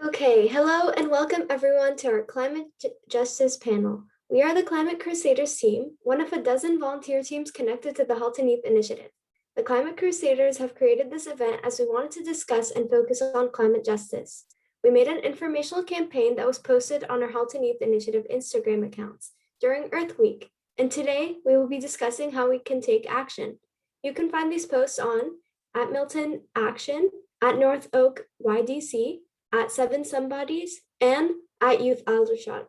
Okay, hello and welcome everyone to our Climate Justice panel. We are the Climate Crusaders team, one of a dozen volunteer teams connected to the Halton Youth Initiative. The Climate Crusaders have created this event as we wanted to discuss and focus on climate justice. We made an informational campaign that was posted on our Halton Youth Initiative Instagram accounts during Earth Week, and today we will be discussing how we can take action. You can find these posts on at Milton Action, at North Oak YDC, at Seven Somebodies, and at Youth Aldershot.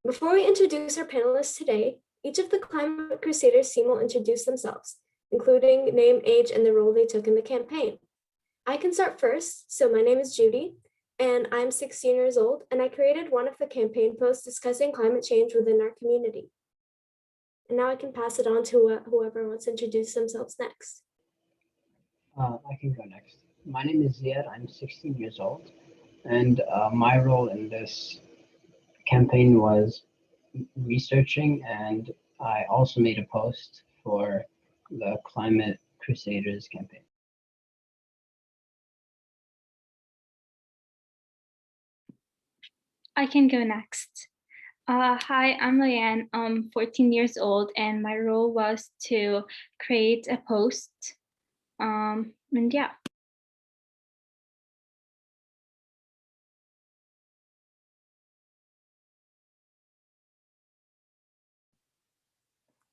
Before we introduce our panelists today, each of the Climate Crusaders team will introduce themselves, including name, age, and the role they took in the campaign. I can start first. So my name is Judy, and I'm 16 years old, and I created one of the campaign posts discussing climate change within our community. And now I can pass it on to whoever wants to introduce themselves next. I can go next. My name is Ziad. I'm 16 years old. And my role in this campaign was researching, and I also made a post for the Climate Crusaders campaign. I can go next. Hi, I'm Leanne. I'm 14 years old, and my role was to create a post. And yeah.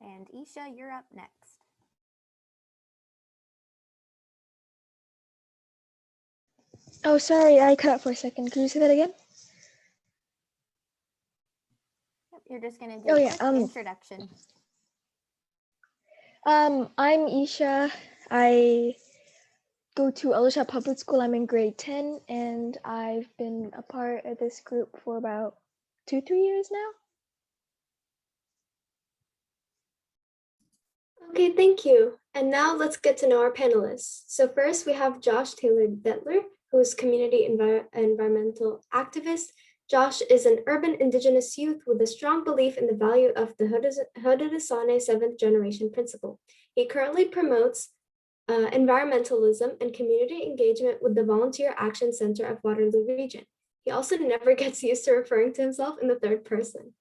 And Isha, you're up next. Oh, sorry, I cut out for a second. Can you say that again? Yep, you're just gonna do a quick introduction. I'm Isha. I go to Aldershot Public School. I'm in grade 10, and I've been a part of this group for about 2-3 years now. Okay, thank you. And now let's get to know our panelists. So first we have Josh Taylor-Detlor, who is community environmental activist. Josh is an urban Indigenous youth with a strong belief in the value of the Haudenosaunee 7th generation principle. He currently promotes environmentalism and community engagement with the Volunteer Action Center of Waterloo Region. He also never gets used to referring to himself in the third person.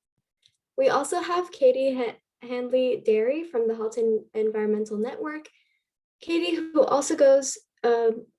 We also have Katie Handley Derry from the Halton Environmental Network. Katie, who also goes,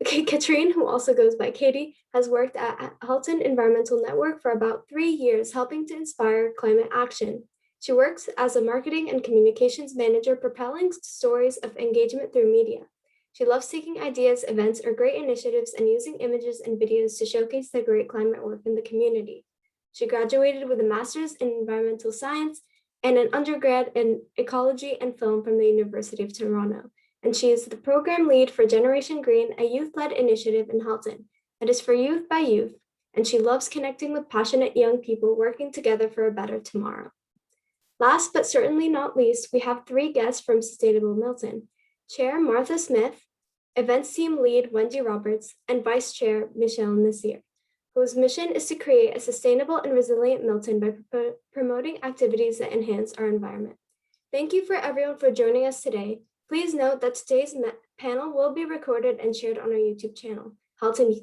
Katrine, who also goes by Katie, has worked at Halton Environmental Network for about 3 years, helping to inspire climate action. She works as a marketing and communications manager, propelling stories of engagement through media. She loves taking ideas, events, or great initiatives and using images and videos to showcase the great climate work in the community. She graduated with a master's in environmental science and an undergrad in ecology and film from the University of Toronto. And she is the program lead for Generation Green, a youth-led initiative in Halton that is for youth by youth. And she loves connecting with passionate young people working together for a better tomorrow. Last but certainly not least, we have 3 guests from Sustainable Milton: Chair Martha Smith, Events Team Lead Wendy Roberts, and Vice Chair Michelle Nasir, whose mission is to create a sustainable and resilient Milton by promoting activities that enhance our environment. Thank you for everyone for joining us today. Please note that today's panel will be recorded and shared on our YouTube channel, Halton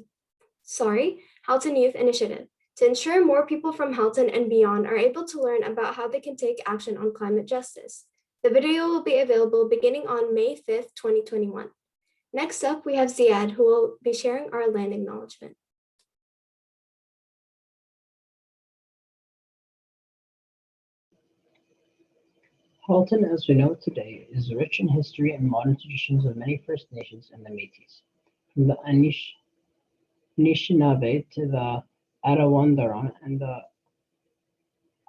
Youth Initiative, to ensure more people from Halton and beyond are able to learn about how they can take action on climate justice. The video will be available beginning on May 5th, 2021. Next up, we have Ziad, who will be sharing our land acknowledgement. Halton, as we know today, is rich in history and modern traditions of many First Nations and the Métis. From the Anishinaabe to the Arawandaron and the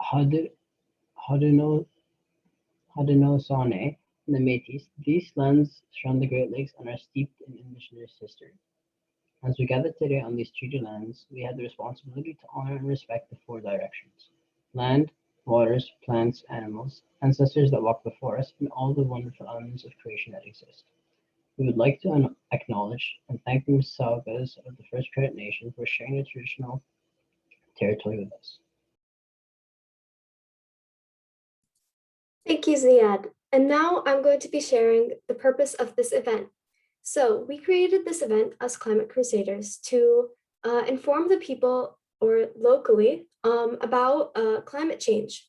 Haudenosaunee and the Métis, these lands surround the Great Lakes and are steeped in Indigenous history. As we gather today on these treaty lands, we have the responsibility to honor and respect the 4 directions: land, waters, plants, animals, ancestors that walk before us, and all the wonderful elements of creation that exist. We would like to acknowledge and thank the Mississaugas of the First Credit Nation for sharing their traditional territory with us. Thank you, Ziad. And now I'm going to be sharing the purpose of this event. So we created this event as Climate Crusaders to inform the people or locally about climate change.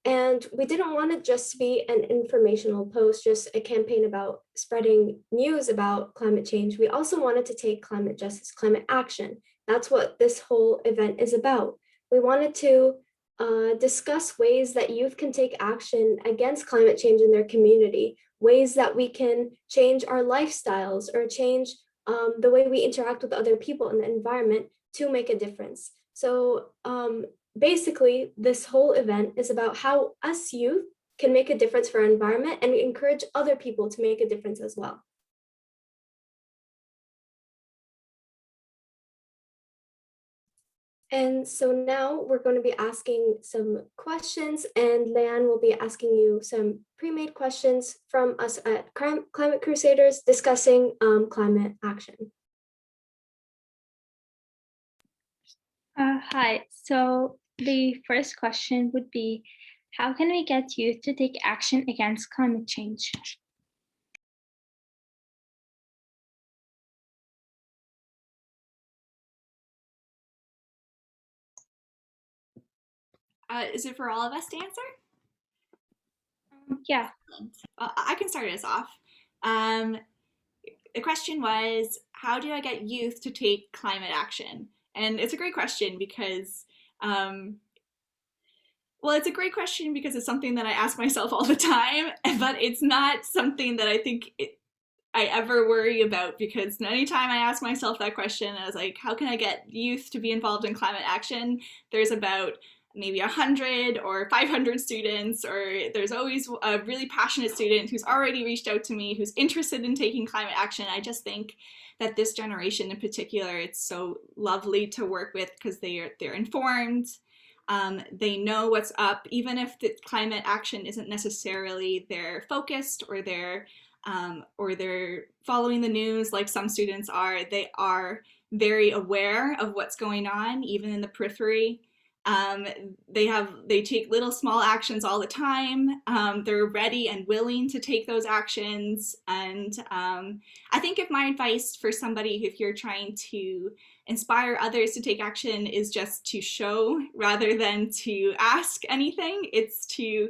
And we didn't want it just to be an informational post, just a campaign about spreading news about climate change. We also wanted to take climate justice, climate action. That's what this whole event is about. We wanted to discuss ways that youth can take action against climate change in their community, ways that we can change our lifestyles or change the way we interact with other people in the environment to make a difference. So basically, this whole event is about how us youth can make a difference for our environment and encourage other people to make a difference as well. And so now we're going to be asking some questions, and Leanne will be asking you some pre-made questions from us at Climate Crusaders discussing climate action. Hi, so the first question would be, how can we get youth to take action against climate change? Is it for all of us to answer? Yeah. I can start us off. The question was, how do I get youth to take climate action? And it's a great question because, well, it's a great question because it's something that I ask myself all the time, but it's not something that I think I ever worry about, because anytime I ask myself that question, I was like, how can I get youth to be involved in climate action? There's about maybe 100 or 500 students, or there's always a really passionate student who's already reached out to me, who's interested in taking climate action. I just think that this generation in particular, it's so lovely to work with because they're informed. They know what's up, even if the climate action isn't necessarily their focused or they're following the news like some students are. They are very aware of what's going on, even in the periphery. They take little small actions all the time. They're ready and willing to take those actions. And I think if my advice for somebody, if you're trying to inspire others to take action, is just to show rather than to ask anything. It's to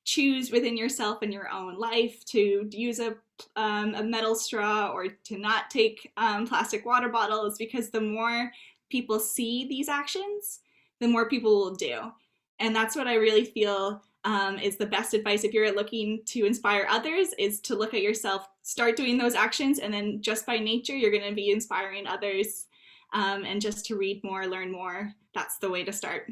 choose within yourself and your own life to use a metal straw or to not take plastic water bottles, because the more people see these actions, the more people will do. And that's what I really feel is the best advice if you're looking to inspire others, is to look at yourself, start doing those actions, and then just by nature, you're going to be inspiring others. And just to read more, learn more, that's the way to start.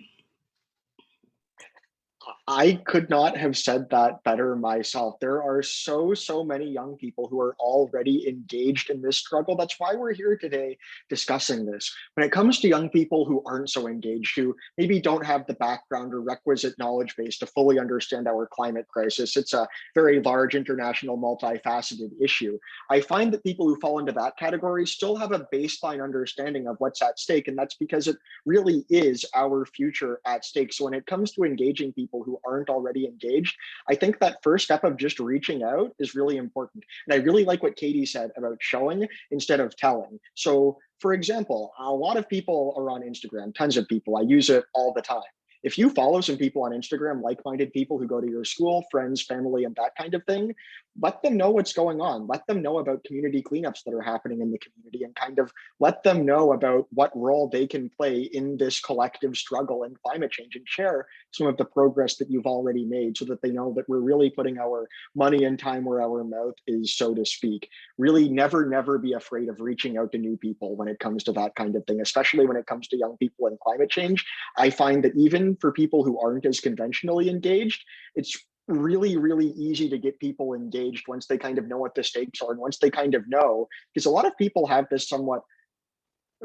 I could not have said that better myself. There are so many young people who are already engaged in this struggle. That's why we're here today discussing this. When it comes to young people who aren't so engaged, who maybe don't have the background or requisite knowledge base to fully understand our climate crisis, it's a very large international multifaceted issue. I find that people who fall into that category still have a baseline understanding of what's at stake, and that's because it really is our future at stake. So when it comes to engaging people who aren't already engaged, I think that first step of just reaching out is really important. And I really like what Katie said about showing instead of telling. So for example, a lot of people are on Instagram, tons of people, I use it all the time. If you follow some people on Instagram, like-minded people who go to your school, friends, family, and that kind of thing, let them know what's going on. Let them know about community cleanups that are happening in the community, and kind of let them know about what role they can play in this collective struggle in climate change, and share some of the progress that you've already made so that they know that we're really putting our money and time where our mouth is, so to speak. Really never be afraid of reaching out to new people when it comes to that kind of thing, especially when it comes to young people and climate change. I find that even for people who aren't as conventionally engaged, it's really easy to get people engaged once they kind of know what the stakes are, and once they kind of know, because a lot of people have this somewhat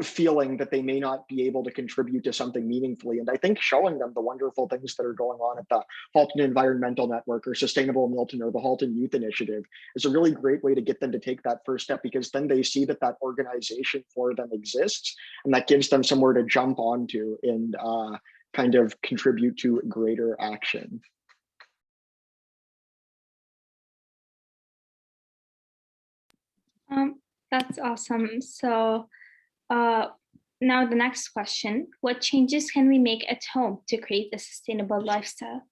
feeling that they may not be able to contribute to something meaningfully. And I think showing them the wonderful things that are going on at the Halton Environmental Network or Sustainable Milton or the Halton Youth Initiative is a really great way to get them to take that first step, because then they see that that organization for them exists, and that gives them somewhere to jump onto and kind of contribute to greater action. That's awesome. So Now the next question, what changes can we make at home to create a sustainable lifestyle?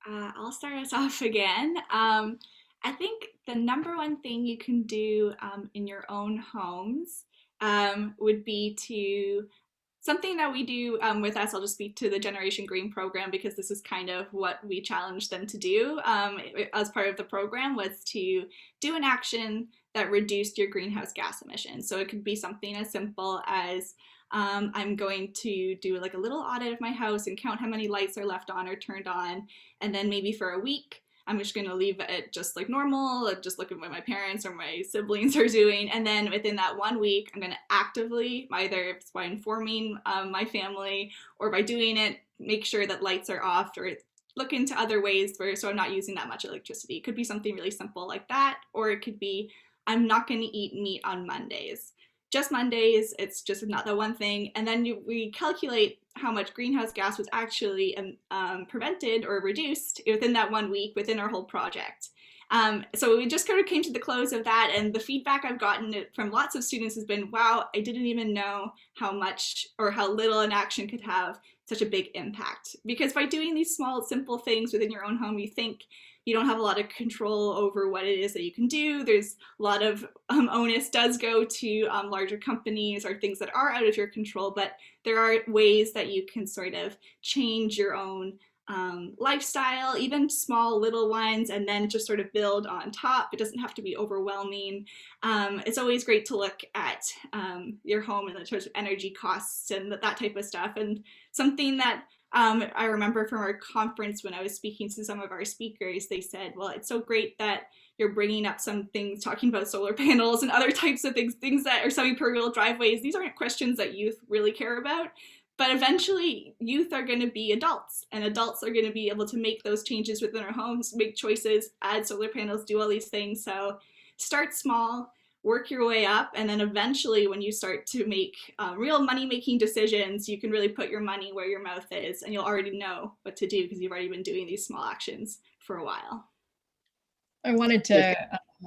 I'll start us off again. I think the number one thing you can do in your own homes would be to something that we do with us. I'll just speak to the Generation Green program because this is kind of what we challenged them to do as part of the program, was to do an action that reduced your greenhouse gas emissions. So it could be something as simple as I'm going to do like a little audit of my house and count how many lights are left on or turned on. And then maybe for a week, I'm just going to leave it just like normal, just look at what my parents or my siblings are doing. And then within that 1 week, I'm going to actively, either it's by informing my family or by doing it, make sure that lights are off or look into other ways so I'm not using that much electricity. It could be something really simple like that, or it could be I'm not going to eat meat on Mondays. Just Mondays, it's just not the one thing. And then we calculate how much greenhouse gas was actually prevented or reduced within that 1 week within our whole project. So we just kind of came to the close of that, and the feedback I've gotten from lots of students has been, wow, I didn't even know how much or how little an action could have such a big impact. Because by doing these small, simple things within your own home, you think you don't have a lot of control over what it is that you can do. There's a lot of onus does go to larger companies or things that are out of your control, but there are ways that you can sort of change your own lifestyle, even small little ones, and then just sort of build on top. It doesn't have to be overwhelming. It's always great to look at your home and the terms of energy costs and that type of stuff. And something that I remember from our conference when I was speaking to some of our speakers, they said, well, it's so great that you're bringing up some things, talking about solar panels and other types of things that are semi-permeable driveways. These aren't questions that youth really care about. But eventually, youth are going to be adults, and adults are going to be able to make those changes within our homes, make choices, add solar panels, do all these things. So start small, work your way up, and then eventually when you start to make real money-making decisions, you can really put your money where your mouth is, and you'll already know what to do because you've already been doing these small actions for a while. I wanted to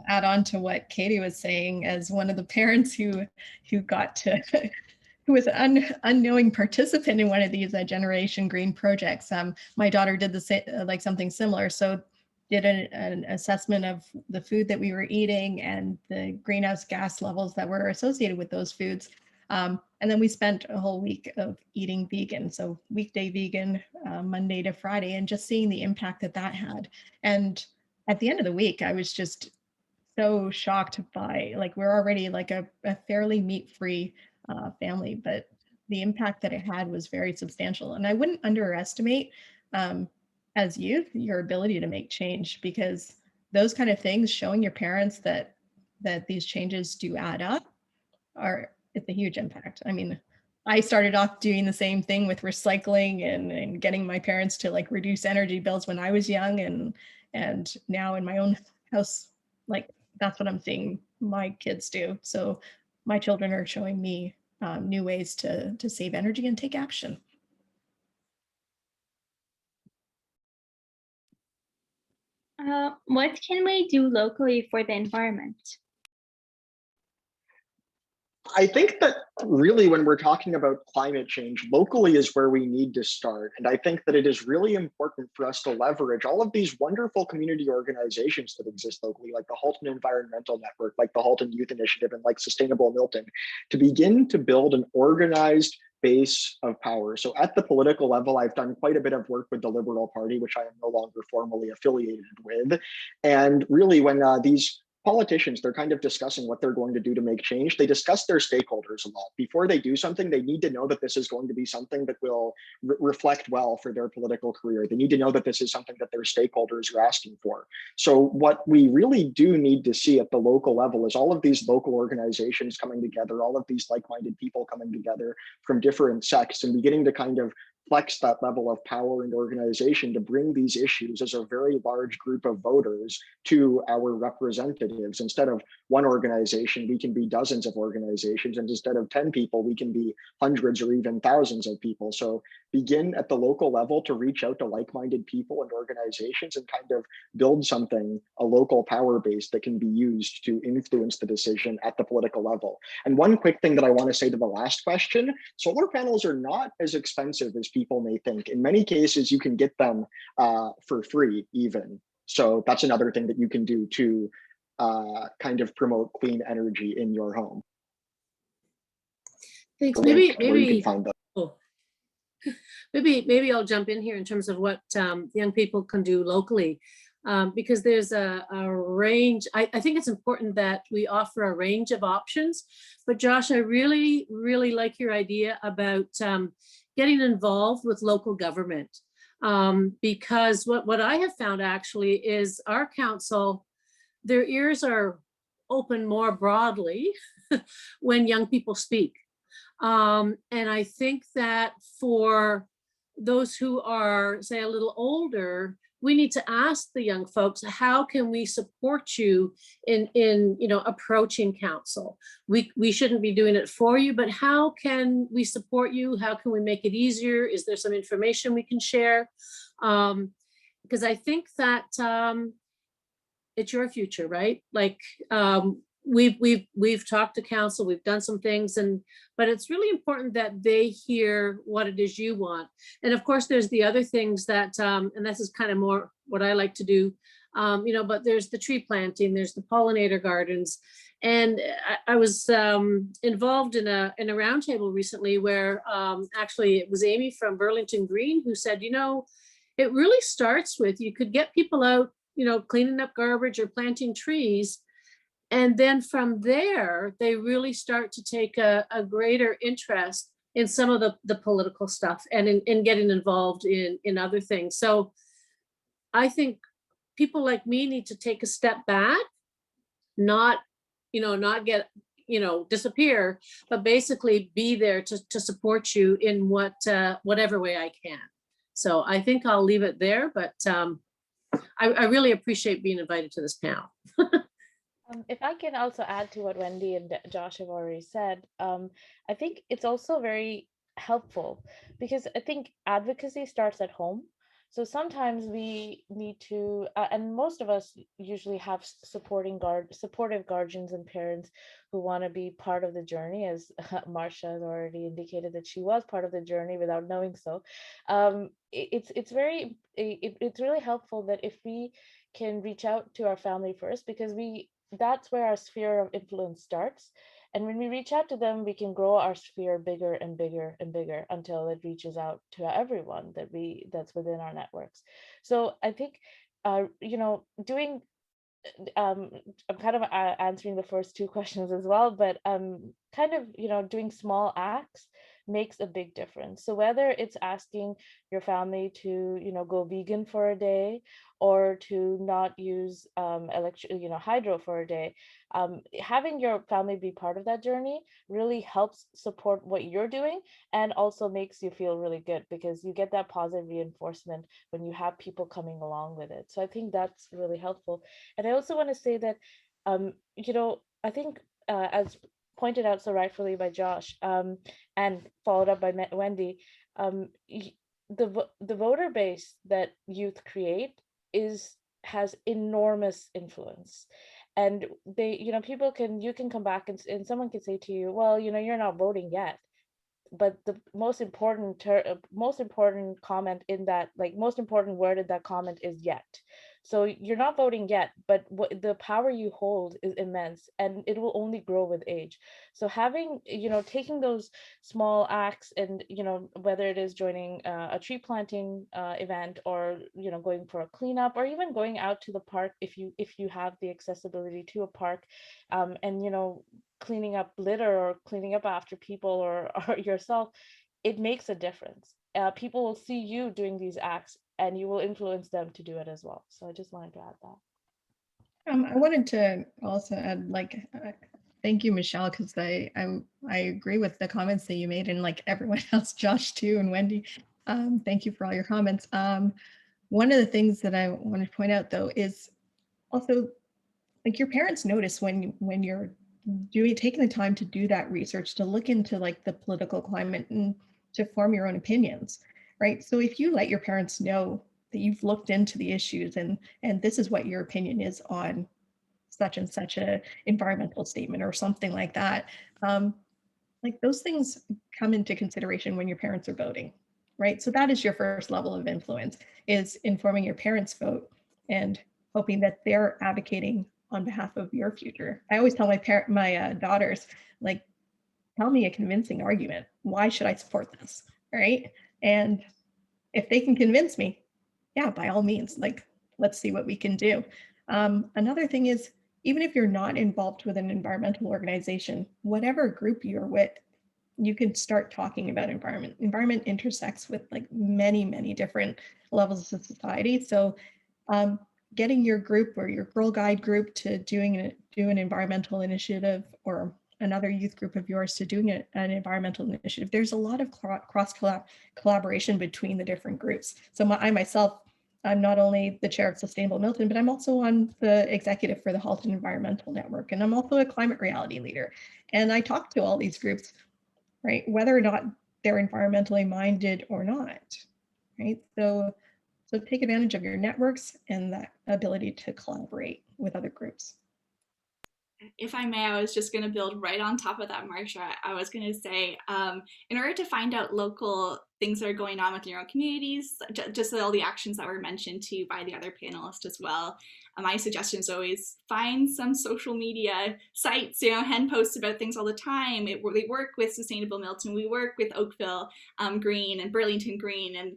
add on to what Katie was saying as one of the parents who got to who was an unknowing participant in one of these Generation Green projects. My daughter did the same, like something similar. So did an assessment of the food that we were eating and the greenhouse gas levels that were associated with those foods. And then we spent a whole week of eating vegan. So weekday vegan, Monday to Friday, and just seeing the impact that that had. And at the end of the week, I was just so shocked by, like, we're already like a fairly meat-free family, but the impact that it had was very substantial. And I wouldn't underestimate as youth your ability to make change, because those kind of things, showing your parents that these changes do add up, it's a huge impact. I mean, I started off doing the same thing with recycling and getting my parents to like reduce energy bills when I was young, and now in my own house, like that's what I'm seeing my kids do. So my children are showing me new ways to save energy and take action. What can we do locally for the environment? I think that really when we're talking about climate change, locally is where we need to start. And I think that it is really important for us to leverage all of these wonderful community organizations that exist locally, like the Halton Environmental Network, like the Halton Youth Initiative, and like Sustainable Milton, to begin to build an organized base of power. So at the political level, I've done quite a bit of work with the Liberal Party, which I am no longer formally affiliated with. And really when these politicians, they're kind of discussing what they're going to do to make change, they discuss their stakeholders a lot. Before they do something, they need to know that this is going to be something that will reflect well for their political career. They need to know that this is something that their stakeholders are asking for. So what we really do need to see at the local level is all of these local organizations coming together, all of these like-minded people coming together from different sects and beginning to kind of flex that level of power and organization to bring these issues as a very large group of voters to our representatives, instead of one organization, we can be dozens of organizations. And instead of 10 people, we can be hundreds or even thousands of people. So begin at the local level to reach out to like-minded people and organizations and kind of build something, a local power base that can be used to influence the decision at the political level. And one quick thing that I want to say to the last question, solar panels are not as expensive as people may think. In many cases, you can get them for free even. So that's another thing that you can do to kind of promote clean energy in your home. Thanks. Maybe I'll jump in here in terms of what young people can do locally, because there's a range. I think it's important that we offer a range of options. But Josh, I really like your idea about getting involved with local government, because what I have found actually is our council, their ears are open more broadly when young people speak. And I think that for those who are, say, a little older, we need to ask the young folks, how can we support you in approaching council? We shouldn't be doing it for you, but how can we support you? How can we make it easier? Is there some information we can share? Because I think that it's your future, right? Like we've talked to council, we've done some things, but it's really important that they hear what it is you want. And of course, there's the other things that, and this is kind of more what I like to do, but there's the tree planting, there's the pollinator gardens. And I was involved in a roundtable recently where actually it was Amy from Burlington Green who said, it really starts with, you could get people out, cleaning up garbage or planting trees. And then from there, they really start to take a greater interest in some of the political stuff and in getting involved in other things. So I think people like me need to take a step back, not get, disappear, but basically be there to support you in whatever way I can. So I think I'll leave it there, but I really appreciate being invited to this panel. If I can also add to what Wendy and Josh have already said, I think it's also very helpful because I think advocacy starts at home. So sometimes we need to, and most of us usually have supportive guardians and parents who want to be part of the journey, as Marcia has already indicated that she was part of the journey without knowing so. It's really helpful that if we can reach out to our family first, because that's where our sphere of influence starts. And when we reach out to them, we can grow our sphere bigger and bigger and bigger until it reaches out to everyone that's within our networks. So I think, doing, I'm kind of answering the first two questions as well, but doing small acts makes a big difference. So whether it's asking your family to, go vegan for a day, or to not use hydro for a day, having your family be part of that journey really helps support what you're doing, and also makes you feel really good because you get that positive reinforcement when you have people coming along with it. So I think that's really helpful. And I also want to say that, I think as pointed out so rightfully by Josh, and followed up by Wendy, the voter base that youth create has enormous influence. And you can come back and someone can say to you, well, you're not voting yet. But the most important comment in that, most important word in that comment is yet. So you're not voting yet, but the power you hold is immense, and it will only grow with age. So having, taking those small acts, and, whether it is joining a tree planting event, or, going for a cleanup, or even going out to the park if you have the accessibility to a park, and, cleaning up litter or cleaning up after people or yourself, it makes a difference. People will see you doing these acts, and you will influence them to do it as well. So I just wanted to add that. I wanted to also add, thank you, Michelle, because I agree with the comments that you made, and everyone else, Josh too, and Wendy. Thank you for all your comments. One of the things that I want to point out, though, is also like your parents notice when you're taking the time to do that research, to look into like the political climate and to form your own opinions, right? So if you let your parents know that you've looked into the issues and this is what your opinion is on such and such a environmental statement or something like that, like those things come into consideration when your parents are voting, right? So that is your first level of influence, is informing your parents' vote and hoping that they're advocating on behalf of your future. I always tell my daughters, like, tell me a convincing argument. Why should I support this, right? And if they can convince me, yeah, by all means, like, let's see what we can do. Another thing is, even if you're not involved with an environmental organization, whatever group you're with, you can start talking about environment. Environment intersects with like many, many different levels of society. So getting your group or your Girl Guide group to do an environmental initiative, or another youth group of yours to doing an environmental initiative, there's a lot of cross collaboration between the different groups. So I myself, I'm not only the chair of Sustainable Milton, but I'm also on the executive for the Halton Environmental Network, and I'm also a climate reality leader. And I talk to all these groups, right, whether or not they're environmentally minded or not, right? So take advantage of your networks and that ability to collaborate with other groups. If I may, I was just going to build right on top of that, Marsha. I was going to say, in order to find out local things that are going on with your own communities, just all the actions that were mentioned to you by the other panelists as well, my suggestion is always find some social media sites. Hen posts about things all the time. They work with Sustainable Milton. We work with Oakville Green and Burlington Green and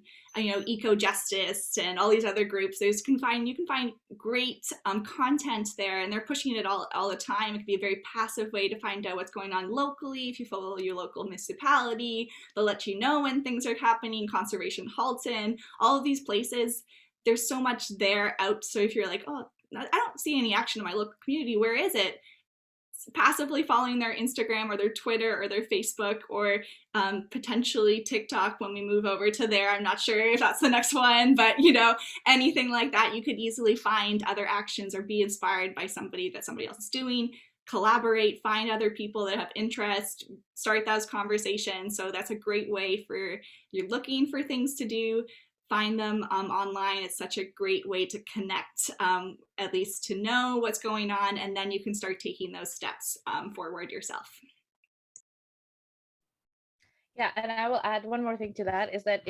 Eco Justice and all these other groups. You can find great content there, and they're pushing it all the time. It can be a very passive way to find out what's going on locally. If you follow your local municipality, they'll let you know when things are happening. Conservation Halton, all of these places, there's so much there out. So if you're like, oh, I don't see any action in my local community, where is it? Passively following their Instagram or their Twitter or their Facebook or potentially TikTok when we move over to there. I'm not sure if that's the next one, but anything like that, you could easily find other actions or be inspired by somebody that somebody else is doing. Collaborate, find other people that have interest, start those conversations. So that's a great way for you're looking for things to do. Find them online. It's such a great way to connect, at least to know what's going on, and then you can start taking those steps forward yourself. Yeah, and I will add one more thing to that, is that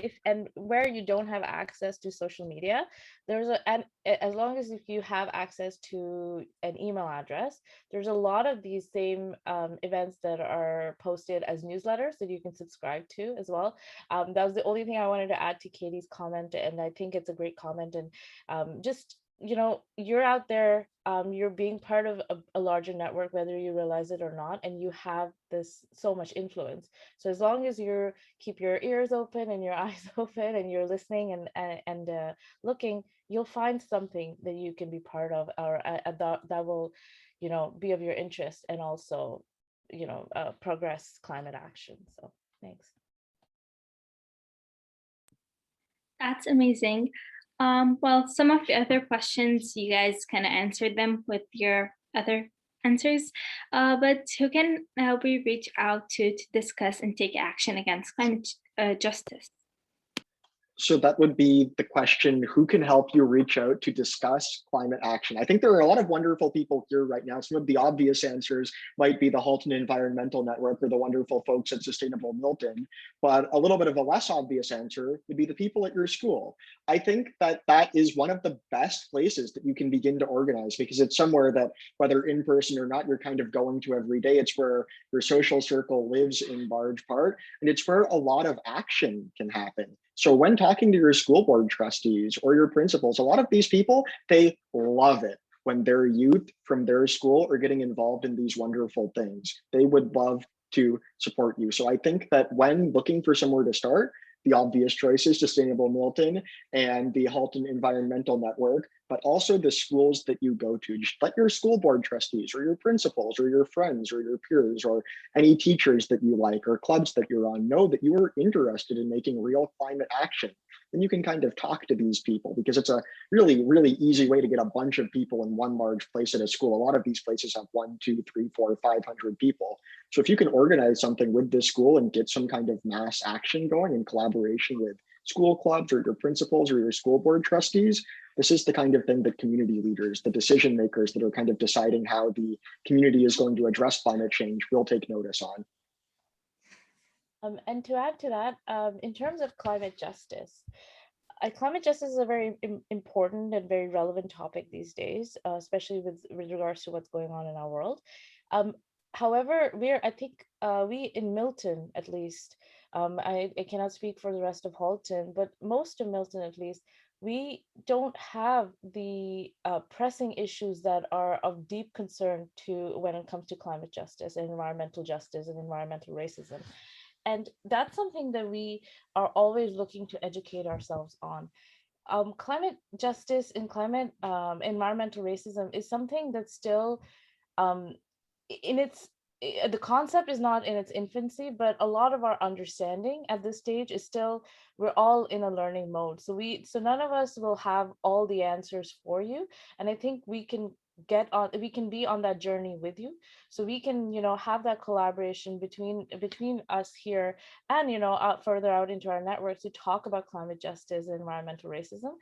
where you don't have access to social media, as long as if you have access to an email address, there's a lot of these same events that are posted as newsletters that you can subscribe to as well. That was the only thing I wanted to add to Katie's comment, and I think it's a great comment. And just you're out there, you're being part of a larger network, whether you realize it or not, and you have this so much influence. So as long as you keep your ears open and your eyes open and you're listening and looking, you'll find something that you can be part of, or that will be of your interest, and also progress climate action. So thanks. That's amazing. Well, some of the other questions, you guys kind of answered them with your other answers, but who can we reach out to discuss and take action against climate justice? So that would be the question, who can help you reach out to discuss climate action? I think there are a lot of wonderful people here right now. Some of the obvious answers might be the Halton Environmental Network or the wonderful folks at Sustainable Milton, but a little bit of a less obvious answer would be the people at your school. I think that is one of the best places that you can begin to organize, because it's somewhere that, whether in person or not, you're kind of going to every day. It's where your social circle lives in large part, and it's where a lot of action can happen. So when talking to your school board trustees or your principals, a lot of these people, they love it when their youth from their school are getting involved in these wonderful things. They would love to support you. So I think that when looking for somewhere to start, the obvious choices, Sustainable Milton and the Halton Environmental Network, but also the schools that you go to. Just let your school board trustees or your principals or your friends or your peers or any teachers that you like or clubs that you're on know that you are interested in making real climate action. then you can kind of talk to these people, because it's a really, really easy way to get a bunch of people in one large place at a school. A lot of these places have 1, 2, 3, 4, 500 people. So if you can organize something with this school and get some kind of mass action going in collaboration with school clubs or your principals or your school board trustees, this is the kind of thing that community leaders, the decision makers that are kind of deciding how the community is going to address climate change, will take notice on. And to add to that, in terms of climate justice is a very important and very relevant topic these days, especially with regards to what's going on in our world. However, I think we in Milton, at least, I cannot speak for the rest of Halton, but most of Milton, at least, we don't have the pressing issues that are of deep concern to when it comes to climate justice and environmental racism. And that's something that we are always looking to educate ourselves on. Climate justice and climate environmental racism is something that's still the concept is not in its infancy, but a lot of our understanding at this stage is still, we're all in a learning mode. So none of us will have all the answers for you. And I think we can be on that journey with you, so we can have that collaboration between us here and further out into our networks to talk about climate justice and environmental racism.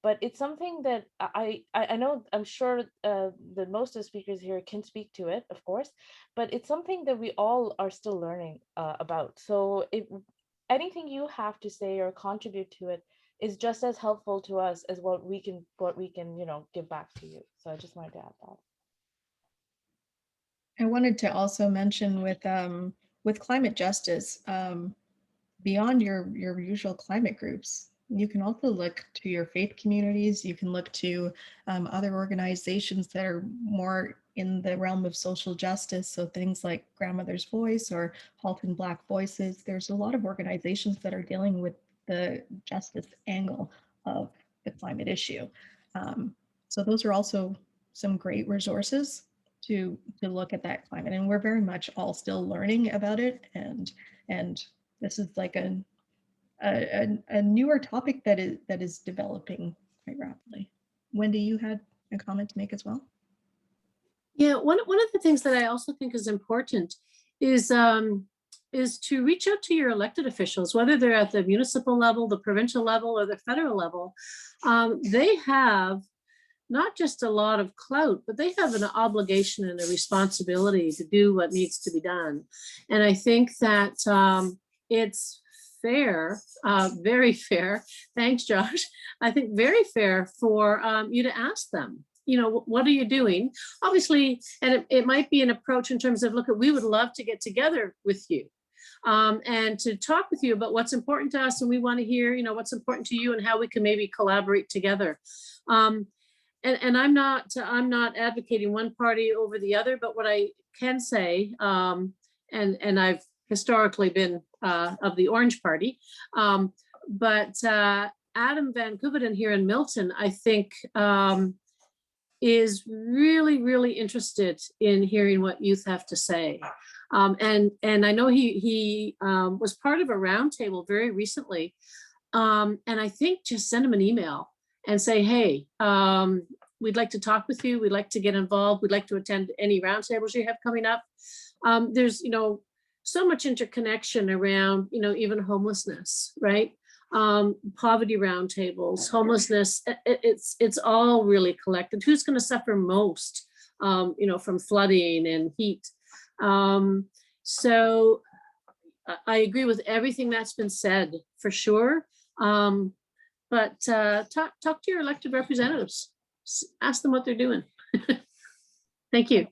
But it's something that I'm sure that most of the speakers here can speak to it, of course, but it's something that we all are still learning about. So if anything you have to say or contribute to it is just as helpful to us as what we can give back to you. So I just wanted to add that. I wanted to also mention with climate justice, beyond your usual climate groups, you can also look to your faith communities. You can look to other organizations that are more in the realm of social justice. So things like Grandmother's Voice or Halton Black Voices. There's a lot of organizations that are dealing with the justice angle of the climate issue. So those are also some great resources to look at that climate. And we're very much all still learning about it. And this is like a newer topic that is developing quite rapidly. Wendy, you had a comment to make as well? Yeah, one of the things that I also think is important is to reach out to your elected officials, whether they're at the municipal level, the provincial level, or the federal level. They have not just a lot of clout, but they have an obligation and a responsibility to do what needs to be done. And I think that it's fair, very fair. Thanks, Josh. I think very fair for you to ask them, what are you doing? Obviously, and it might be an approach in terms of, look, we would love to get together with you and to talk with you about what's important to us. And we want to hear, what's important to you and how we can maybe collaborate together. And I'm not advocating one party over the other, but what I can say, and I've historically been of the Orange Party, but Adam Van Koevoeten here in Milton, I think, is really, really interested in hearing what youth have to say. And I know he was part of a roundtable very recently. And I think just send him an email and say, hey, we'd like to talk with you. We'd like to get involved. We'd like to attend any roundtables you have coming up. There's, so much interconnection around, even homelessness, right? Poverty roundtables, homelessness, it's all really collected. Who's going to suffer most, from flooding and heat? So I agree with everything that's been said, for sure. But talk to your elected representatives. Ask them what they're doing. Thank you.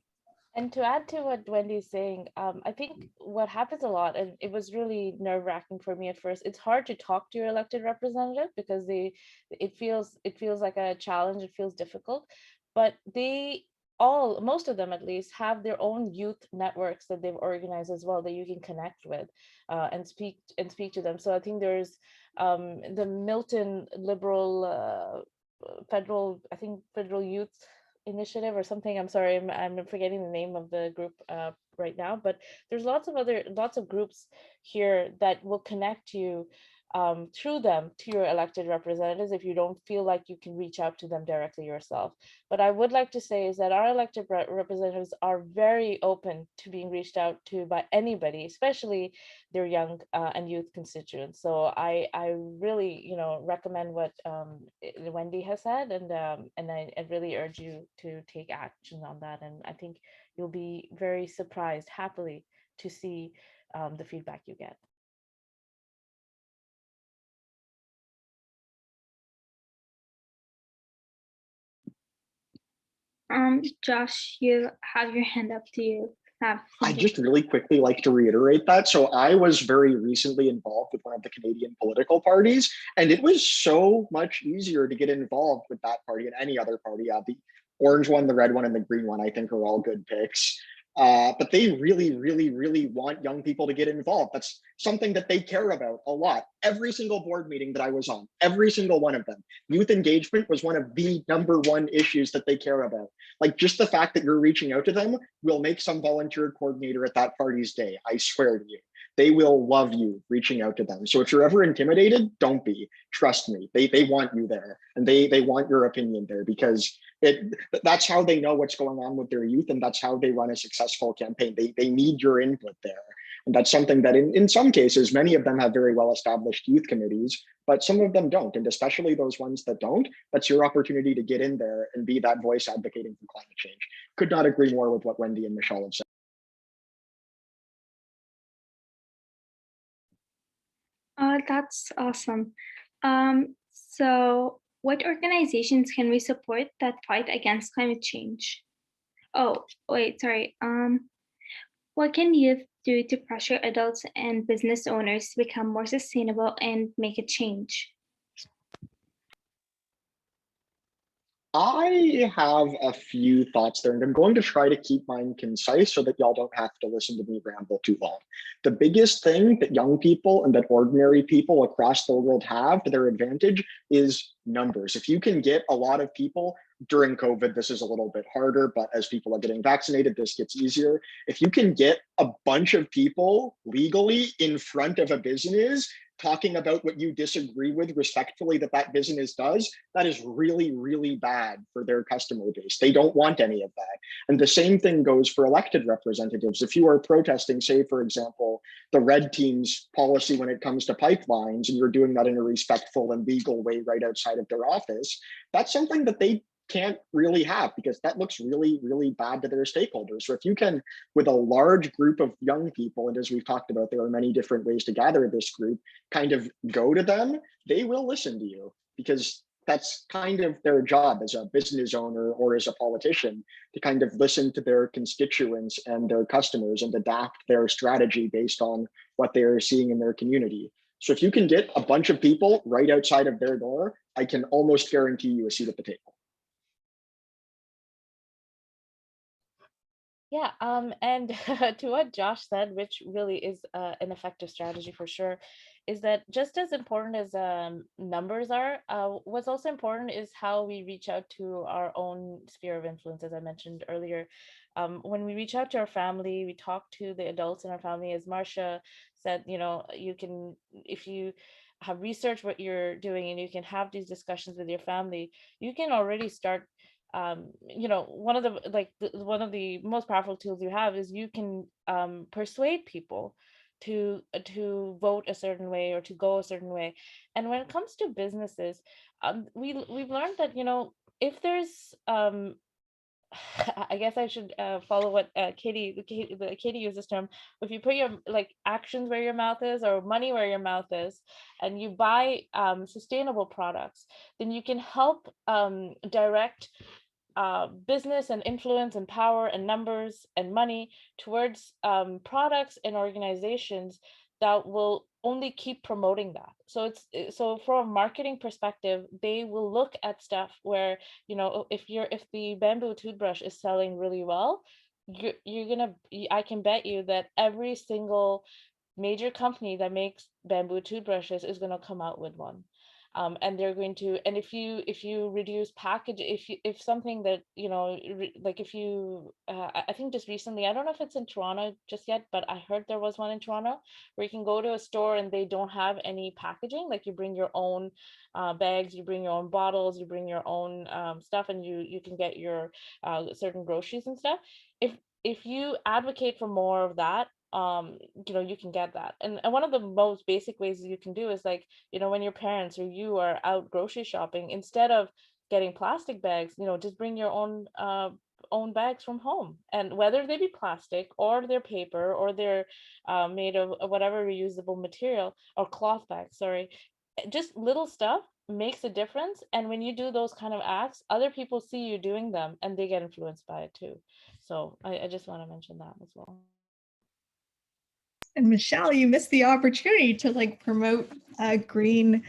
And to add to what Wendy's saying, I think what happens a lot, and it was really nerve-wracking for me at first, it's hard to talk to your elected representative because it feels like a challenge, it feels difficult, but most of them at least, have their own youth networks that they've organized as well that you can connect with and speak to them. So I think there's the Milton Liberal Federal Youth Initiative or something. I'm sorry, I'm forgetting the name of the group right now, but there's lots of groups here that will connect you through them to your elected representatives if you don't feel like you can reach out to them directly yourself. But I would like to say is that our elected representatives are very open to being reached out to by anybody, especially their young and youth constituents. So I really, you know, recommend what Wendy has said, and I really urge you to take action on that. And I think you'll be very surprised, happily, to see the feedback you get. Josh, you have your hand up. Do you have I something? just really quickly like to reiterate that. So I was very recently involved with one of the Canadian political parties, and it was so much easier to get involved with that party and any other party. The orange one, the red one, and the green one, I think are all good picks. But they really, really, really want young people to get involved. That's something that they care about a lot. Every single board meeting that I was on, every single one of them, youth engagement was one of the #1 issues that they care about. Like, just the fact that you're reaching out to them will make some volunteer coordinator at that party's day. I swear to you. They will love you reaching out to them. So if you're ever intimidated, don't be. Trust me. They want you there, and they want your opinion there, because that's how they know what's going on with their youth, and that's how they run a successful campaign. They need your input there. And that's something that in some cases, many of them have very well established youth committees, but some of them don't. And especially those ones that don't, that's your opportunity to get in there and be that voice advocating for climate change. Could not agree more with what Wendy and Michelle have said. That's awesome. So what organizations can we support that fight against climate change? Oh, wait, sorry. What can youth do to pressure adults and business owners to become more sustainable and make a change? I have a few thoughts there, and I'm going to try to keep mine concise so that y'all don't have to listen to me ramble too long. The biggest thing that young people and that ordinary people across the world have to their advantage is numbers. If you can get a lot of people during COVID, this is a little bit harder, but as people are getting vaccinated, this gets easier. If you can get a bunch of people legally in front of a business talking about what you disagree with respectfully that business does, that is really, really bad for their customer base. They don't want any of that. And the same thing goes for elected representatives. If you are protesting, say, for example, the red team's policy when it comes to pipelines, and you're doing that in a respectful and legal way right outside of their office, that's something that they can't really have, because that looks really, really bad to their stakeholders. So if you can, with a large group of young people, and as we've talked about, there are many different ways to gather this group, kind of go to them, they will listen to you, because that's kind of their job as a business owner or as a politician, to kind of listen to their constituents and their customers and adapt their strategy based on what they're seeing in their community. So if you can get a bunch of people right outside of their door, I can almost guarantee you a seat at the table. Yeah, and to what Josh said, which really is an effective strategy for sure, is that just as important as numbers are, what's also important is how we reach out to our own sphere of influence, as I mentioned earlier. When we reach out to our family, we talk to the adults in our family, as Marcia said, you know, you can, if you have researched what you're doing and you can have these discussions with your family, you can already start you know, one of the most powerful tools you have is you can persuade people to vote a certain way or to go a certain way. And when it comes to businesses, we've learned that, you know, if there's I guess I should follow what Katie used this term. If you put your actions where your mouth is, or money where your mouth is, and you buy sustainable products, then you can help direct business and influence and power and numbers and money towards products and organizations that will only keep promoting that. So so from a marketing perspective, they will look at stuff where, you know, if the bamboo toothbrush is selling really well, I can bet you that every single major company that makes bamboo toothbrushes is going to come out with one. And they're going to, and if you reduce package, if something that, like if you, I think just recently, I don't know if it's in Toronto just yet, but I heard there was one in Toronto where you can go to a store and they don't have any packaging, like you bring your own bags, you bring your own bottles, you bring your own stuff, and you can get your certain groceries and stuff. If you advocate for more of that, you can get that. And one of the most basic ways you can do is, like, when your parents or you are out grocery shopping, instead of getting plastic bags, just bring your own bags from home, and whether they be plastic or they're paper or they're made of whatever reusable material, or cloth bags, sorry. Just little stuff makes a difference, and when you do those kind of acts, other people see you doing them and they get influenced by it too. So I just want to mention that as well. And Michelle, you missed the opportunity to like promote green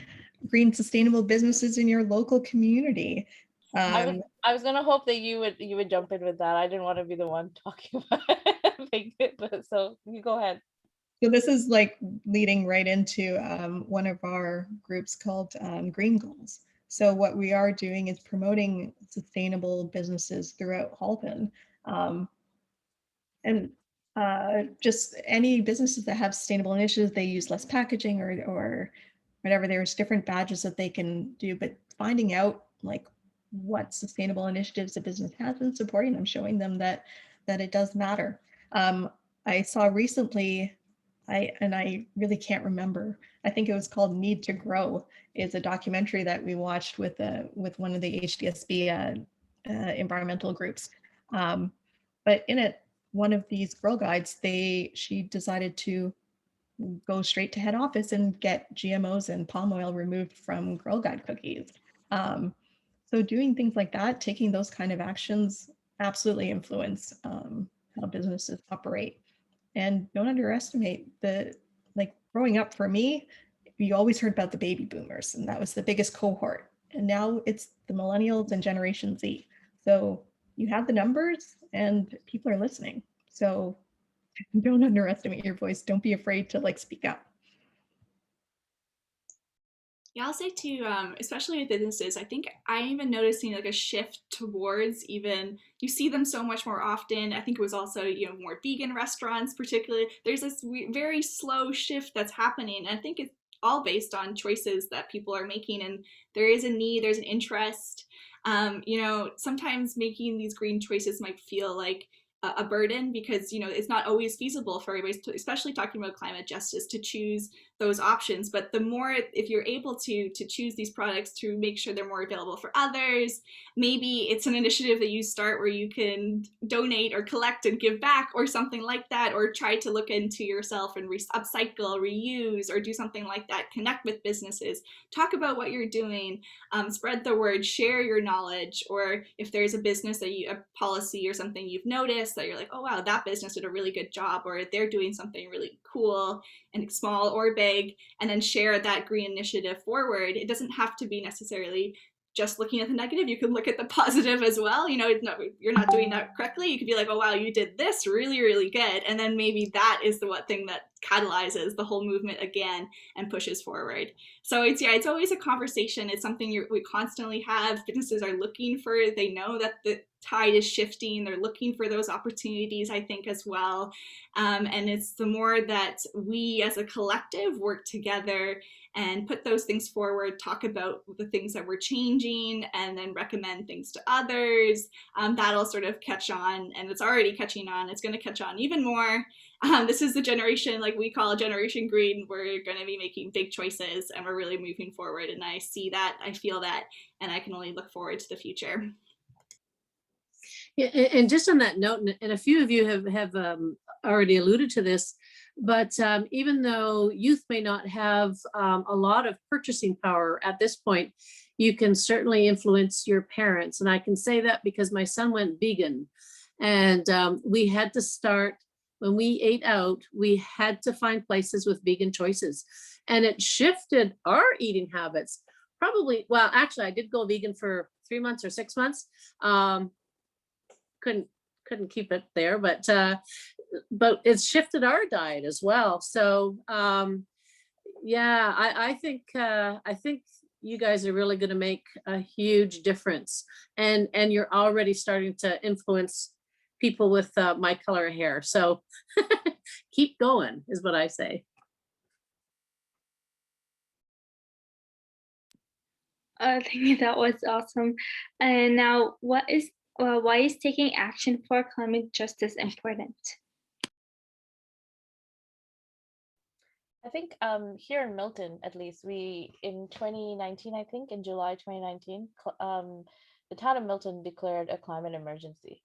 sustainable businesses in your local community. I was gonna hope that you would jump in with that. I didn't want to be the one talking about it, but so you go ahead. So this is like leading right into one of our groups called Green Goals. So what we are doing is promoting sustainable businesses throughout Halton. And just any businesses that have sustainable initiatives, they use less packaging or whatever. There's different badges that they can do, but finding out like what sustainable initiatives a business has and supporting them, showing them that it does matter. I saw recently, I really can't remember, I think it was called Need to Grow, is a documentary that we watched with one of the HDSB environmental groups. But in it, one of these Girl Guides, she decided to go straight to head office and get GMOs and palm oil removed from Girl Guide cookies. So doing things like that, taking those kind of actions, absolutely influence how businesses operate. And don't underestimate growing up for me, you always heard about the baby boomers, and that was the biggest cohort. And now it's the millennials and Generation Z. So you have the numbers and people are listening. So don't underestimate your voice. Don't be afraid to speak up. Yeah, I'll say too, especially with businesses, I think I'm even noticing a shift towards you see them so much more often. I think it was also, more vegan restaurants, particularly. There's this very slow shift that's happening. And I think it's all based on choices that people are making, and there is a need, there's an interest. Sometimes making these green choices might feel like a burden because, it's not always feasible for everybody, especially talking about climate justice, to choose those options. But the more, if you're able to choose these products to make sure they're more available for others, maybe it's an initiative that you start where you can donate or collect and give back or something like that, or try to look into yourself and upcycle, reuse, or do something like that. Connect with businesses, talk about what you're doing, spread the word, share your knowledge. Or if there's a business a policy or something you've noticed that you're like, oh wow, that business did a really good job, or they're doing something really cool and small or big, and then share that green initiative forward. It doesn't have to be necessarily just looking at the negative. You can look at the positive as well. You're not doing that correctly. You could be like, oh wow, you did this really, really good. And then maybe that is the one thing that catalyzes the whole movement again and pushes forward. So it's always a conversation. It's something we constantly have. Businesses are looking for, they know that the tide is shifting. They're looking for those opportunities, I think, as well. And it's the more that we as a collective work together and put those things forward, talk about the things that we're changing, and then recommend things to others, that'll sort of catch on. And it's already catching on. It's going to catch on even more. This is the generation, we call Generation Green. We're going to be making big choices, and we're really moving forward. And I see that, I feel that, and I can only look forward to the future. Yeah, and just on that note, and a few of you have already alluded to this, but even though youth may not have a lot of purchasing power at this point, you can certainly influence your parents. And I can say that because my son went vegan, and we had to start, when we ate out, we had to find places with vegan choices, and it shifted our eating habits. Probably, well, actually, I did go vegan for 3 months or 6 months. Couldn't keep it there, but it's shifted our diet as well. So yeah, I think you guys are really going to make a huge difference. And you're already starting to influence people with my color of hair. So keep going is what I say. Thank you. That was awesome. And now, why is taking action for climate justice important? I think here in Milton, at least, we in 2019, I think in July 2019, the town of Milton declared a climate emergency.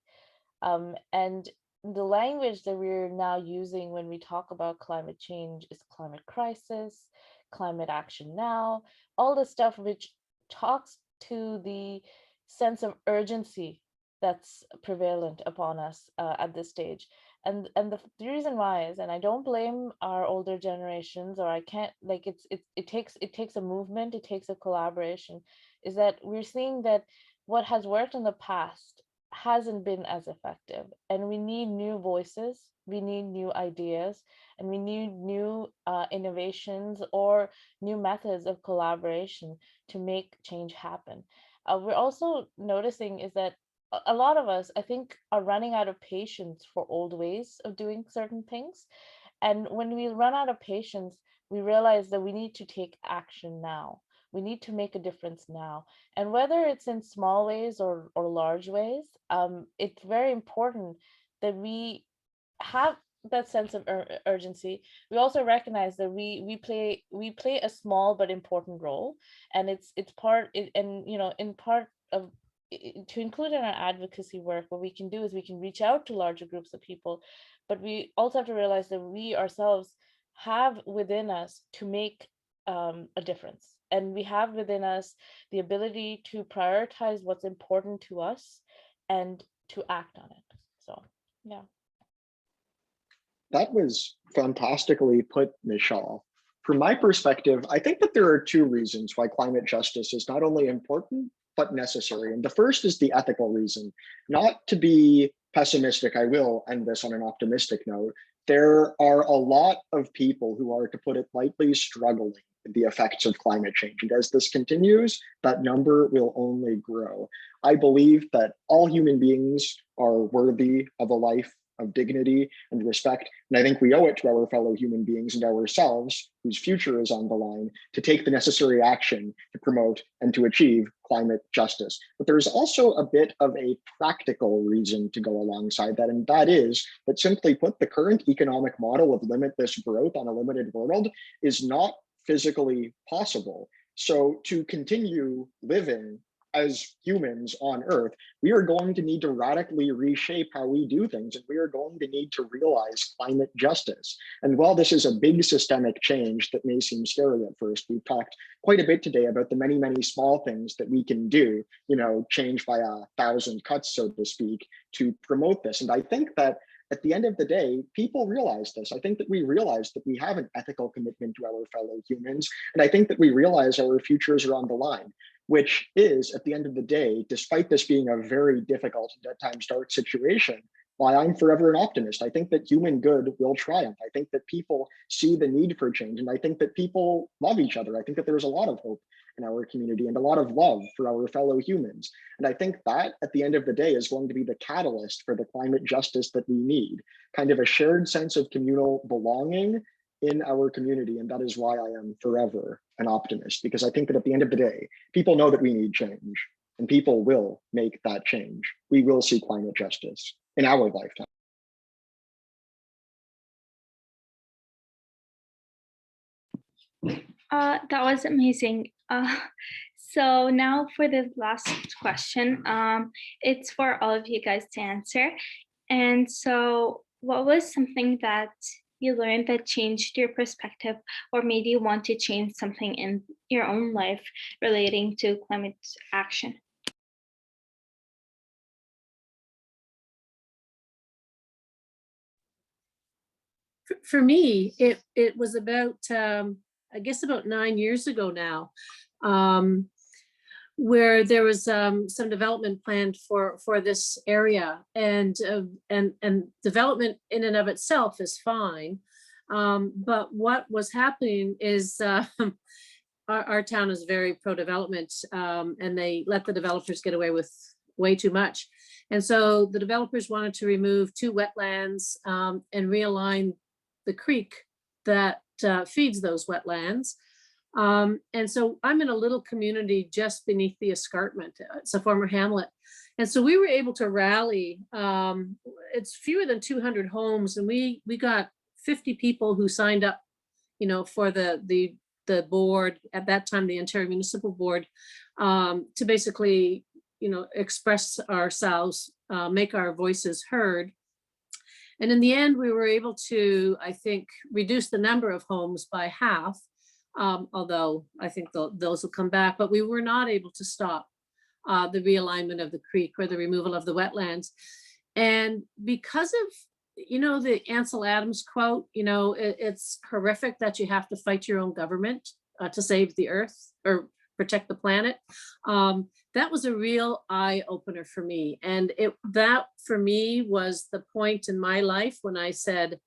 And the language that we're now using when we talk about climate change is climate crisis, climate action now, all the stuff which talks to the sense of urgency that's prevalent upon us at this stage. And the reason why is, and I don't blame our older generations, or I can't, like, it takes a movement, it takes a collaboration, is that we're seeing that what has worked in the past hasn't been as effective, and we need new voices, we need new ideas, and we need new innovations or new methods of collaboration to make change happen. We're also noticing is that a lot of us, I think, are running out of patience for old ways of doing certain things. And when we run out of patience, we realize that we need to take action now. We need to make a difference now. And whether it's in small ways or large ways, it's very important that we have that sense of urgency. We also recognize that we play a small but important role, and it's part, and you know, in part of, to include in our advocacy work, what we can do is we can reach out to larger groups of people, but we also have to realize that we ourselves have within us to make a difference. And we have within us the ability to prioritize what's important to us and to act on it. So, yeah. That was fantastically put, Michelle. From my perspective, I think that there are two reasons why climate justice is not only important, but necessary. And the first is the ethical reason. Not to be pessimistic, I will end this on an optimistic note. There are a lot of people who are, to put it lightly, struggling with the effects of climate change. And as this continues, that number will only grow. I believe that all human beings are worthy of a life of dignity and respect. And I think we owe it to our fellow human beings and ourselves, whose future is on the line, to take the necessary action to promote and to achieve climate justice. But there's also a bit of a practical reason to go alongside that, and that is that, simply put, the current economic model of limitless growth on a limited world is not physically possible. So to continue living as humans on Earth, we are going to need to radically reshape how we do things, and we are going to need to realize climate justice. And while this is a big systemic change that may seem scary at first, we've talked quite a bit today about the many, many small things that we can do, you know, change by 1,000 cuts, so to speak, to promote this. And I think that at the end of the day, people realize this. I think that we realize that we have an ethical commitment to our fellow humans. And I think that we realize our futures are on the line, which is, at the end of the day, despite this being a very difficult and at times dark situation, why I'm forever an optimist. I think that human good will triumph. I think that people see the need for change, and I think that people love each other. I think that there's a lot of hope in our community and a lot of love for our fellow humans. And I think that at the end of the day is going to be the catalyst for the climate justice that we need, kind of a shared sense of communal belonging in our community. And that is why I am forever an optimist, because I think that at the end of the day, people know that we need change, and people will make that change. We will see climate justice in our lifetime. That was amazing. So now for the last question, it's for all of you guys to answer. And so, what was something that you learned that changed your perspective or made you want to change something in your own life relating to climate action? For me, it was about, I guess about 9 years ago now, where there was some development planned for this area, and development in and of itself is fine, but what was happening is our town is very pro-development, and they let the developers get away with way too much. And so the developers wanted to remove 2 wetlands and realign the creek that feeds those wetlands. And so I'm in a little community just beneath the escarpment. It's a former hamlet. And so we were able to rally. It's fewer than 200 homes, and we got 50 people who signed up, you know, for the board at that time, the Ontario Municipal Board, to basically, you know, express ourselves, make our voices heard. And in the end, we were able to, I think, reduce the number of homes by half, although I think those will come back, but we were not able to stop the realignment of the creek or the removal of the wetlands. And because of, you know, the Ansel Adams quote, you know, it's horrific that you have to fight your own government to save the earth or protect the planet. That was a real eye opener for me. And that for me was the point in my life when I said,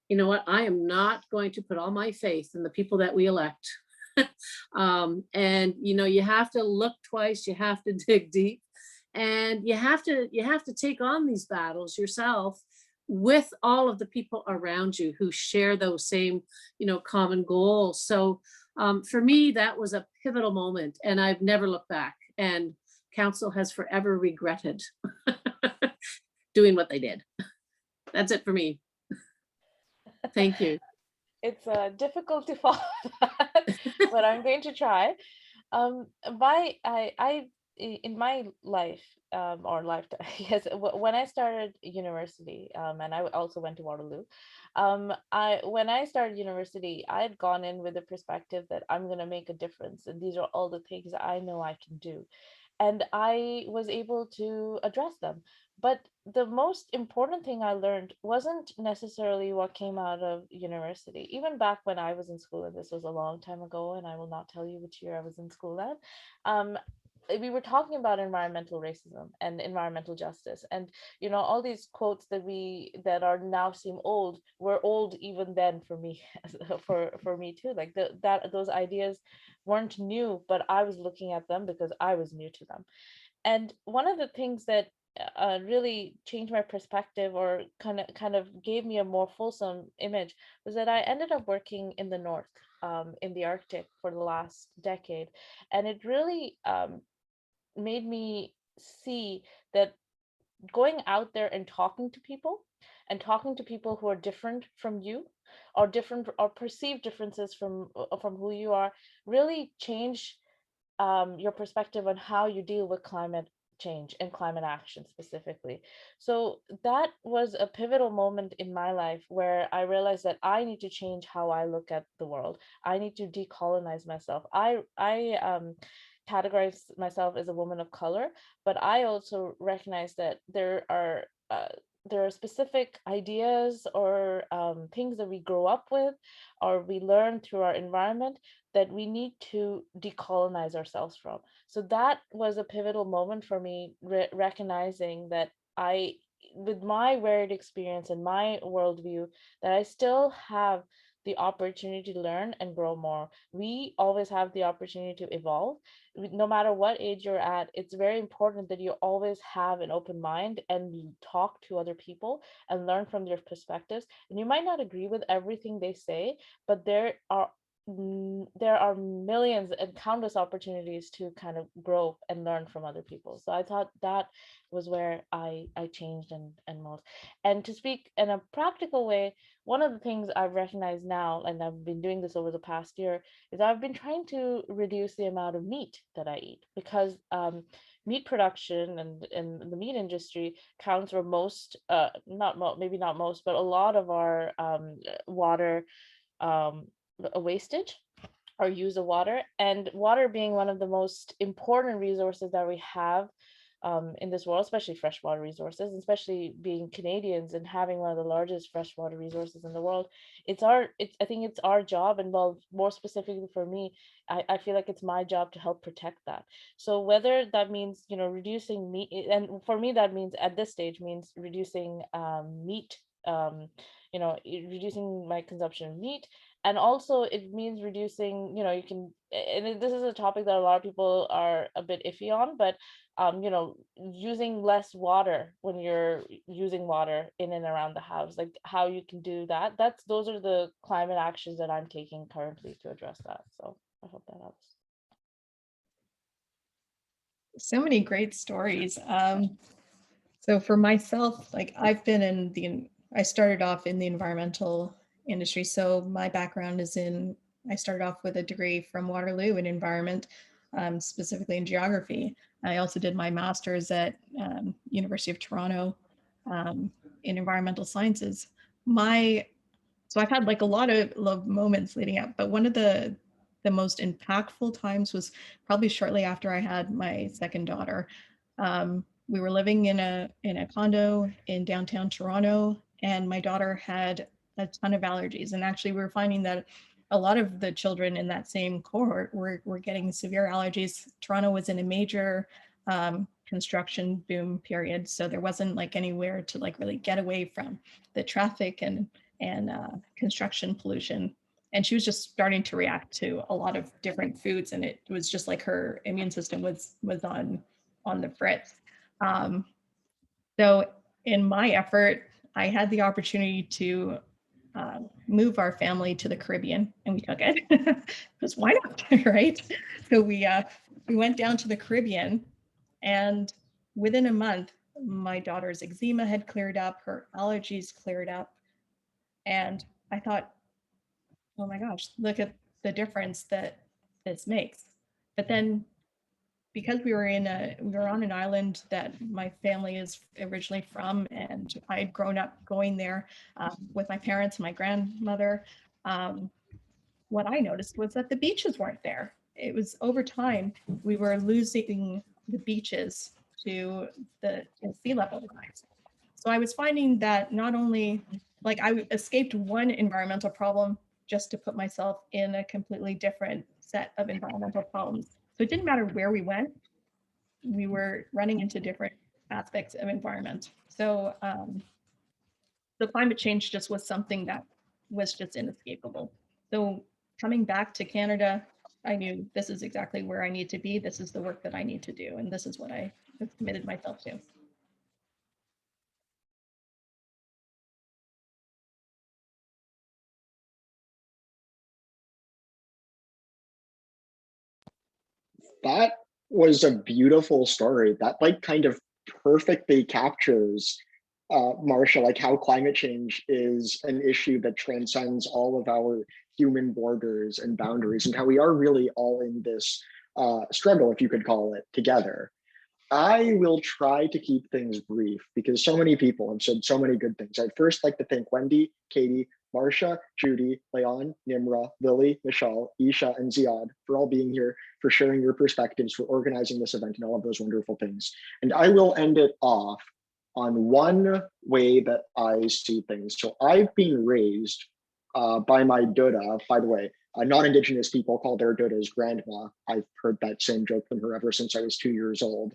you know what, I am not going to put all my faith in the people that we elect. And, you know, you have to look twice, you have to dig deep, and you have to take on these battles yourself with all of the people around you who share those same, you know, common goals. So for me, that was a pivotal moment, and I've never looked back, and council has forever regretted doing what they did. That's it for me. Thank you. It's difficult to follow that, but I'm going to try. In my life, or lifetime, yes, when I started university, and I also went to Waterloo. When I started university, I had gone in with the perspective that I'm going to make a difference, and these are all the things I know I can do, and I was able to address them. But the most important thing I learned wasn't necessarily what came out of university. Even back when I was in school, and this was a long time ago, and I will not tell you which year I was in school at, we were talking about environmental racism and environmental justice, and you know, all these quotes that are now seem old were old even then for me, for me too. Like those ideas weren't new, but I was looking at them because I was new to them. And one of the things that really changed my perspective, or kind of gave me a more fulsome image, was that I ended up working in the north, in the Arctic, for the last decade, and it really made me see that going out there and talking to people, and talking to people who are different from you, or different, or perceived differences from who you are, really change your perspective on how you deal with climate change and climate action specifically. So that was a pivotal moment in my life where I realized that I need to change how I look at the world. I need to decolonize myself. I categorize myself as a woman of color, but I also recognize that there are specific ideas or things that we grow up with, or we learn through our environment, that we need to decolonize ourselves from. So that was a pivotal moment for me, recognizing that with my varied experience and my worldview, that I still have the opportunity to learn and grow more. We always have the opportunity to evolve. No matter what age you're at, it's very important that you always have an open mind and talk to other people and learn from their perspectives. And you might not agree with everything they say, but there are millions and countless opportunities to kind of grow and learn from other people. So I thought that was where I changed and most. And to speak in a practical way, one of the things I've recognized now, and I've been doing this over the past year, is I've been trying to reduce the amount of meat that I eat, because meat production and the meat industry counts for most, maybe not most, but a lot of our water wastage or use of water, and water being one of the most important resources that we have in this world, especially freshwater resources, especially being Canadians and having one of the largest freshwater resources in the world. I think it's our job, and well, more specifically for me, I feel like it's my job to help protect that. So whether that means, you know, reducing meat, and for me that means at this stage means reducing meat reducing my consumption of meat. And also it means reducing, you can, and this is a topic that a lot of people are a bit iffy on, but using less water when you're using water in and around the house, like how you can do that. Those are the climate actions that I'm taking currently to address that. So I hope that helps. So many great stories. So for myself, like I started off in the environmental industry. So my background is I started off with a degree from Waterloo in environment, specifically in geography. I also did my master's at University of Toronto in environmental sciences. So I've had like a lot of moments leading up, but one of the most impactful times was probably shortly after I had my second daughter. We were living in a condo in downtown Toronto, and my daughter had a ton of allergies. And actually, we were finding that a lot of the children in that same cohort were getting severe allergies. Toronto was in a major construction boom period, so there wasn't like anywhere to like really get away from the traffic and construction pollution. And she was just starting to react to a lot of different foods, and it was just like her immune system was on the fritz. So in my effort, I had the opportunity to move our family to the Caribbean, and we took it because why not, right? So we went down to the Caribbean, and within a month, my daughter's eczema had cleared up, her allergies cleared up, and I thought, oh my gosh, look at the difference that this makes. But then because we were on an island that my family is originally from, and I had grown up going there with my parents and my grandmother, what I noticed was that the beaches weren't there. It was over time, we were losing the beaches to the sea level rise. So I was finding that not only, like, I escaped one environmental problem just to put myself in a completely different set of environmental problems. So it didn't matter where we went, we were running into different aspects of environment. So the climate change just was something that was just inescapable. So coming back to Canada, I knew this is exactly where I need to be. This is the work that I need to do. And this is what I have committed myself to. That was a beautiful story. That like kind of perfectly captures, Marsha, like how climate change is an issue that transcends all of our human borders and boundaries, and how we are really all in this struggle, if you could call it, together. I will try to keep things brief because so many people have said so many good things. I'd first like to thank Wendy, Katie, Marsha, Judy, Leon, Nimra, Lily, Michelle, Isha, and Ziad for all being here, for sharing your perspectives, for organizing this event, and all of those wonderful things. And I will end it off on one way that I see things. So I've been raised by my Dada, by the way. Non-Indigenous people call their Dadas grandma. I've heard that same joke from her ever since I was 2 years old.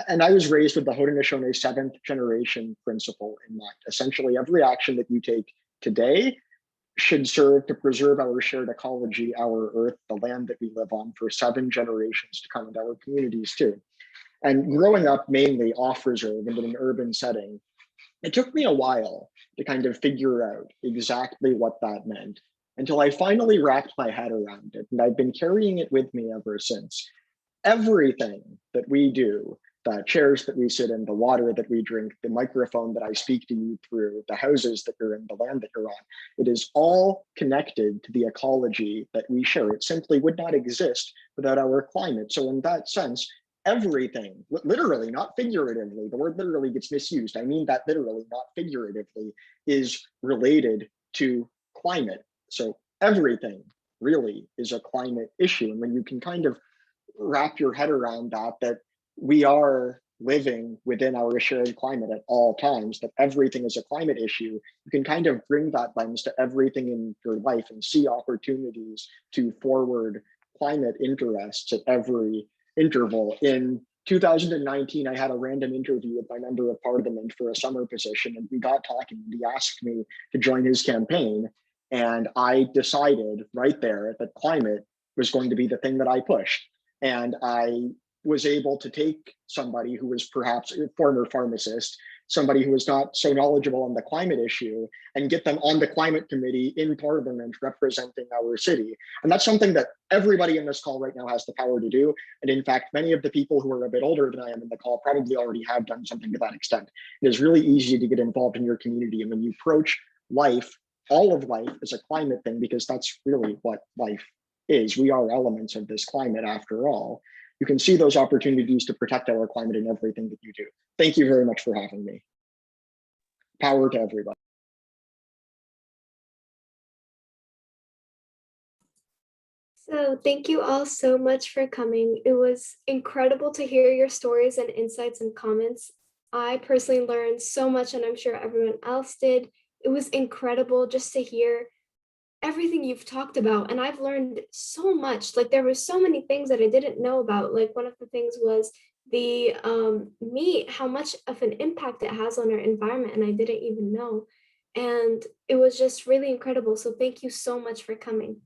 And I was raised with the Haudenosaunee 7th generation principle in mind. Essentially, every action that you take today should serve to preserve our shared ecology, our earth, the land that we live on, for 7 generations to come, and our communities too. And growing up mainly off reserve and in an urban setting, it took me a while to kind of figure out exactly what that meant, until I finally wrapped my head around it. And I've been carrying it with me ever since. Everything that we do, the chairs that we sit in, the water that we drink, the microphone that I speak to you through, the houses that you're in, the land that you're on, it is all connected to the ecology that we share. It simply would not exist without our climate. So in that sense, everything, literally, not figuratively, the word literally gets misused. I mean that literally, not figuratively, is related to climate. So everything really is a climate issue. And when you can kind of wrap your head around that we are living within our shared climate at all times, that everything is a climate issue, you can kind of bring that lens to everything in your life and see opportunities to forward climate interests at every interval in 2019, I had a random interview with my member of parliament for a summer position, and we got talking, and he asked me to join his campaign. And I decided right there that climate was going to be the thing that I pushed. And I was able to take somebody who was perhaps a former pharmacist, somebody who was not so knowledgeable on the climate issue, and get them on the climate committee in parliament representing our city. And that's something that everybody in this call right now has the power to do. And in fact, many of the people who are a bit older than I am in the call probably already have done something to that extent. It is really easy to get involved in your community. And when you approach life, all of life, as a climate thing, because that's really what life is. We are elements of this climate after all. You can see those opportunities to protect our climate in everything that you do. Thank you very much for having me. Power to everybody. So thank you all so much for coming. It was incredible to hear your stories and insights and comments. I personally learned so much, and I'm sure everyone else did. It was incredible just to hear everything you've talked about, and I've learned so much. Like, there were so many things that I didn't know about. Like, one of the things was the meat, how much of an impact it has on our environment, and I didn't even know. And it was just really incredible. So thank you so much for coming.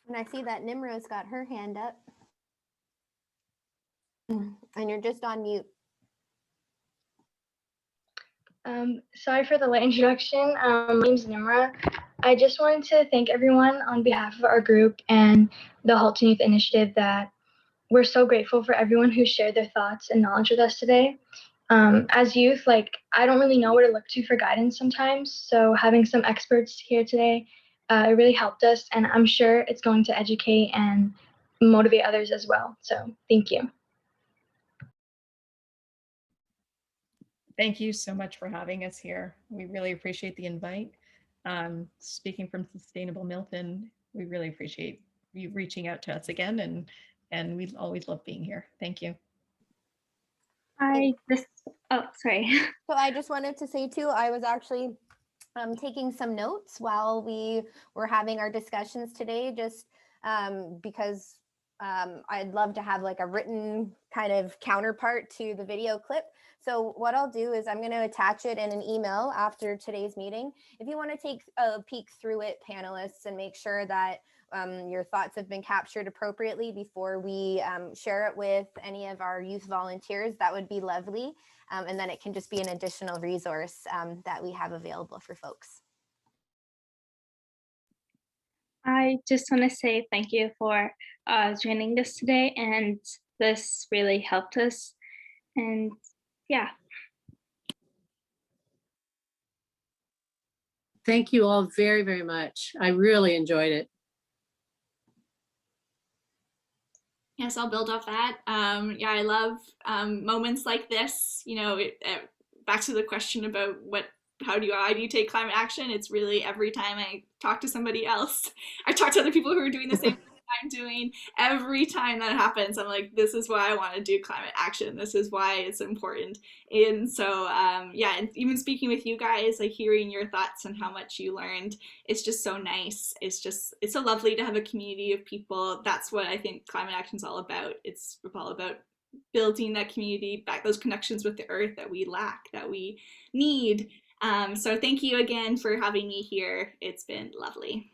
And I see that Nimro's got her hand up. And you're just on mute. Sorry for the late introduction. My name's Nimra. I just wanted to thank everyone on behalf of our group and the Halton Youth Initiative that we're so grateful for everyone who shared their thoughts and knowledge with us today. As youth, I don't really know where to look to for guidance sometimes. So having some experts here today, it really helped us, and I'm sure it's going to educate and motivate others as well. So thank you. Thank you so much for having us here. We really appreciate the invite. Speaking from Sustainable Milton, we really appreciate you reaching out to us again, and we always love being here. Thank you. Sorry. So I just wanted to say too, I was actually taking some notes while we were having our discussions today, just because I'd love to have like a written kind of counterpart to the video clip. So what I'll do is I'm going to attach it in an email after today's meeting. If you want to take a peek through it, panelists, and make sure that your thoughts have been captured appropriately before we share it with any of our youth volunteers, that would be lovely. And then it can just be an additional resource that we have available for folks. I just want to say thank you for joining us today, and this really helped us. And yeah. Thank you all very, very much. I really enjoyed it. Yes, I'll build off that. Yeah, I love moments like this. You know, back to the question about how do you take climate action? It's really every time I talk to somebody else, I talk to other people who are doing the same thing I'm doing. Every time that happens, I'm like, this is why I want to do climate action. This is why it's important. And so, yeah, and even speaking with you guys, like hearing your thoughts and how much you learned, it's just so nice. It's so lovely to have a community of people. That's what I think climate action is all about. It's all about building that community back, those connections with the earth that we lack, that we need. So thank you again for having me here. It's been lovely.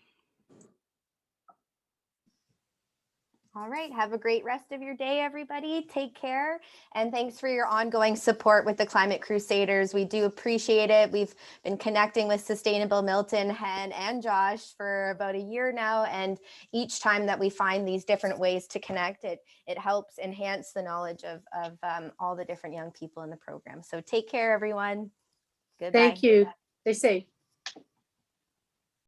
All right, have a great rest of your day, everybody. Take care, and thanks for your ongoing support with the Climate Crusaders. We do appreciate it. We've been connecting with Sustainable Milton and Josh for about a year now, and each time that we find these different ways to connect, it helps enhance the knowledge of all the different young people in the program. So take care, everyone. Goodbye. Thank you. Stay safe.